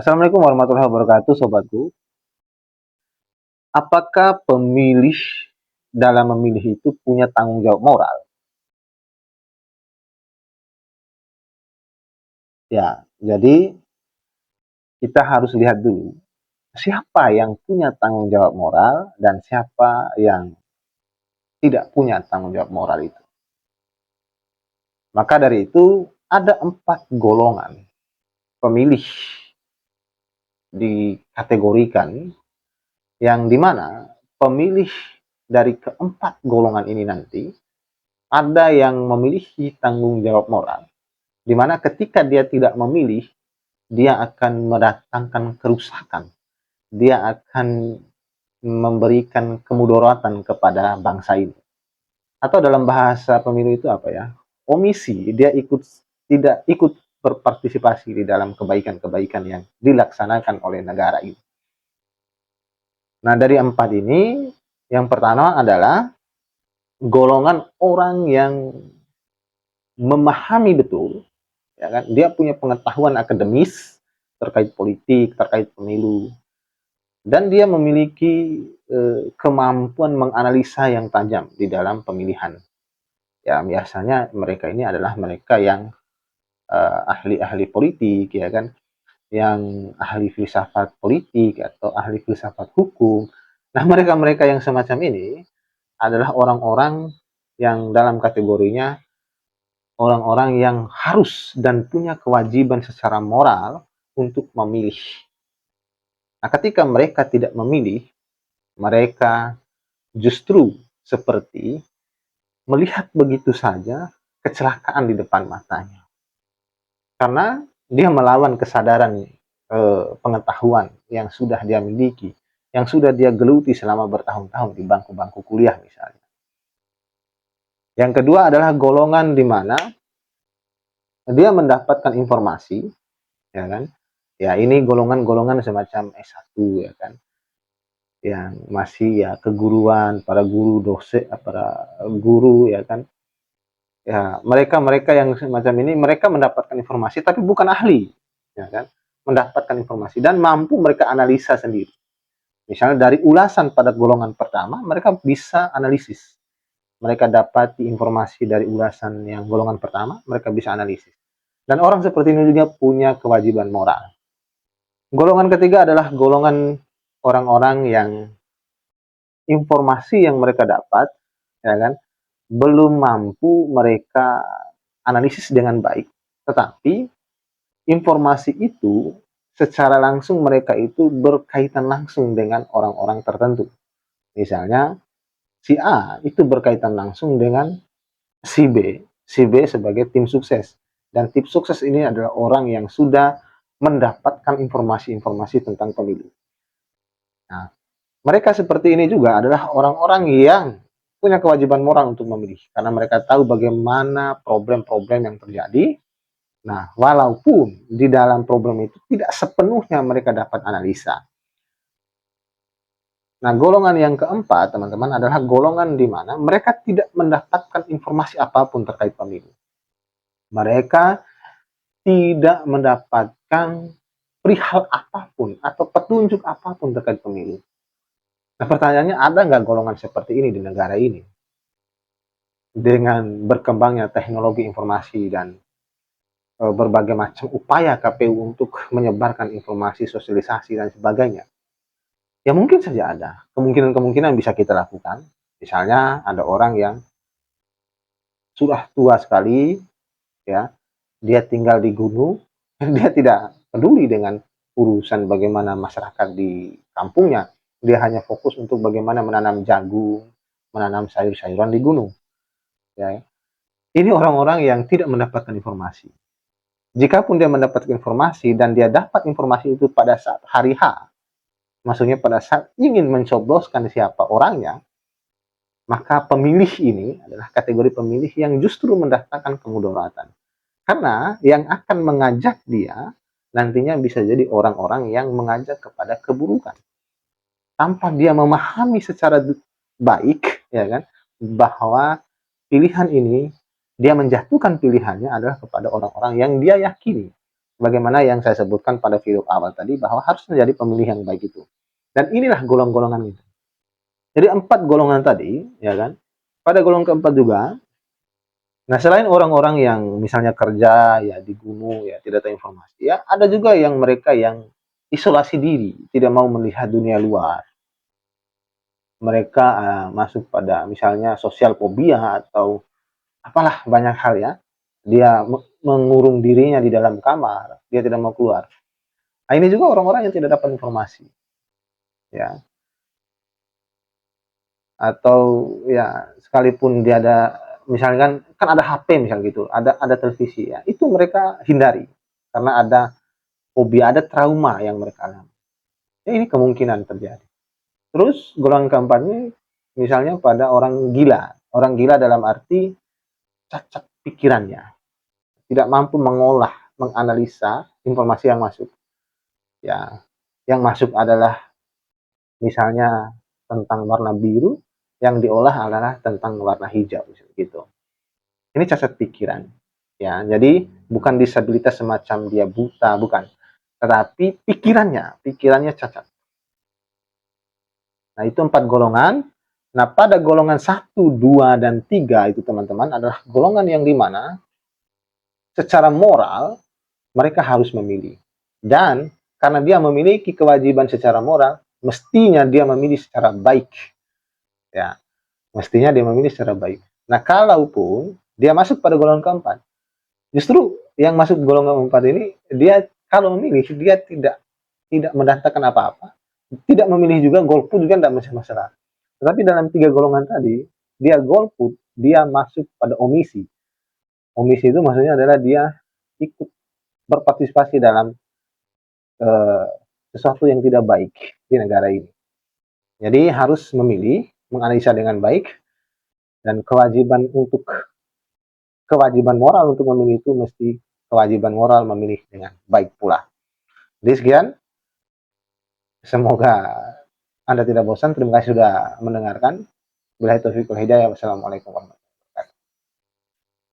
Assalamualaikum warahmatullahi wabarakatuh, sobatku. Apakah pemilih dalam memilih itu punya tanggung jawab moral? Ya, jadi kita harus lihat dulu siapa yang punya tanggung jawab moral dan siapa yang tidak punya tanggung jawab moral itu. Maka dari itu ada 4 golongan pemilih dikategorikan yang dimana pemilih dari keempat golongan ini nanti ada yang memiliki tanggung jawab moral, di mana ketika dia tidak memilih, dia akan mendatangkan kerusakan, dia akan memberikan kemudaratan kepada bangsa ini. Atau dalam bahasa pemilu itu apa ya? Omisi, dia tidak ikut berpartisipasi di dalam kebaikan-kebaikan yang dilaksanakan oleh negara ini. Nah, dari 4 ini, yang pertama adalah golongan orang yang memahami betul, ya kan? Dia punya pengetahuan akademis terkait politik, terkait pemilu, dan dia memiliki kemampuan menganalisa yang tajam di dalam pemilihan. Ya, biasanya mereka ini adalah mereka yang ahli-ahli politik, ya kan, yang ahli filsafat politik atau ahli filsafat hukum. Nah, mereka-mereka yang semacam ini adalah orang-orang yang dalam kategorinya orang-orang yang harus dan punya kewajiban secara moral untuk memilih. Nah, ketika mereka tidak memilih, mereka justru seperti melihat begitu saja kecelakaan di depan matanya. Karena dia melawan kesadaran pengetahuan yang sudah dia miliki, yang sudah dia geluti selama bertahun-tahun di bangku-bangku kuliah misalnya. Yang kedua adalah golongan di mana dia mendapatkan informasi, ya kan? Ya, ini golongan-golongan semacam S1, ya kan, yang masih ya keguruan, para guru dosen, para guru, ya kan. Ya, mereka-mereka yang semacam ini, mereka mendapatkan informasi tapi bukan ahli, ya kan, mendapatkan informasi dan mampu mereka analisa sendiri. Misalnya dari ulasan pada golongan pertama, mereka bisa analisis. Mereka dapat informasi dari ulasan yang golongan pertama, mereka bisa analisis. Dan orang seperti ini juga punya kewajiban moral. Golongan ketiga adalah golongan orang-orang yang informasi yang mereka dapat, ya kan, belum mampu mereka analisis dengan baik, tetapi informasi itu secara langsung mereka itu berkaitan langsung dengan orang-orang tertentu. Misalnya si A itu berkaitan langsung dengan si B sebagai tim sukses. Dan tim sukses ini adalah orang yang sudah mendapatkan informasi-informasi tentang pemilu. Nah, mereka seperti ini juga adalah orang-orang yang punya kewajiban moral untuk memilih, karena mereka tahu bagaimana problem-problem yang terjadi. Nah, walaupun di dalam problem itu tidak sepenuhnya mereka dapat analisa. Nah, golongan yang keempat, teman-teman, adalah golongan di mana mereka tidak mendapatkan informasi apapun terkait pemilu. Mereka tidak mendapatkan perihal apapun atau petunjuk apapun terkait pemilu. Nah, pertanyaannya, ada nggak golongan seperti ini di negara ini? Dengan berkembangnya teknologi informasi dan berbagai macam upaya KPU untuk menyebarkan informasi, sosialisasi, dan sebagainya. Ya mungkin saja ada. Kemungkinan-kemungkinan bisa kita lakukan. Misalnya ada orang yang sudah tua sekali, ya, dia tinggal di gunung, dia tidak peduli dengan urusan bagaimana masyarakat di kampungnya. Dia hanya fokus untuk bagaimana menanam jagung, menanam sayur-sayuran di gunung. Ya. Ini orang-orang yang tidak mendapatkan informasi. Jikapun dia mendapatkan informasi dan dia dapat informasi itu pada saat hari H, maksudnya pada saat ingin mencobloskan siapa orangnya, maka pemilih ini adalah kategori pemilih yang justru mendatangkan kemudaratan. Karena yang akan mengajak dia nantinya bisa jadi orang-orang yang mengajak kepada keburukan. Tanpa dia memahami secara baik, ya kan, bahwa pilihan ini, dia menjatuhkan pilihannya adalah kepada orang-orang yang dia yakini Bagaimana yang saya sebutkan pada video awal tadi, bahwa harus menjadi pemilih yang baik itu. Dan inilah golongan-golongan itu. Jadi 4 golongan tadi, ya kan? Pada golongan keempat juga, nah selain orang-orang yang misalnya kerja ya di gunung ya tidak tahu informasi, ya ada juga yang mereka yang isolasi diri, tidak mau melihat dunia luar. Mereka masuk pada misalnya sosial fobia atau apalah banyak hal ya. Dia mengurung dirinya di dalam kamar, dia tidak mau keluar. Nah, ini juga orang-orang yang tidak dapat informasi, ya. Atau ya sekalipun dia ada misalkan kan ada HP misal gitu, ada televisi ya, itu mereka hindari karena ada fobia, ada trauma yang mereka alami. Ya, ini kemungkinan terjadi. Terus golongan keempat ini misalnya pada orang gila. Orang gila dalam arti cacat pikirannya, tidak mampu mengolah, menganalisa informasi yang masuk. Ya, yang masuk adalah misalnya tentang warna biru, yang diolah adalah tentang warna hijau, gitu. Ini cacat pikiran. Ya, jadi bukan disabilitas semacam dia buta, bukan. Tetapi pikirannya cacat. Nah, itu 4 golongan. Nah, pada golongan 1, 2, dan 3 itu teman-teman adalah golongan yang dimana secara moral mereka harus memilih. Dan karena dia memiliki kewajiban secara moral, mestinya dia memilih secara baik. Ya, mestinya dia memilih secara baik. Nah, kalaupun dia masuk pada golongan keempat, justru yang masuk golongan keempat ini, dia kalau memilih, dia tidak mendatangkan apa-apa, tidak memilih juga, golput juga tidak masalah. Tetapi dalam 3 golongan tadi, dia golput, dia masuk pada omisi. Omisi itu maksudnya adalah dia ikut berpartisipasi dalam eh, sesuatu yang tidak baik di negara ini. Jadi harus memilih, menganalisa dengan baik, dan kewajiban moral untuk memilih itu mesti kewajiban moral memilih dengan baik pula. Jadi sekian, semoga Anda tidak bosan. Terima kasih sudah mendengarkan. Billahi taufiq wal hidayah. Wassalamualaikum warahmatullahi wabarakatuh.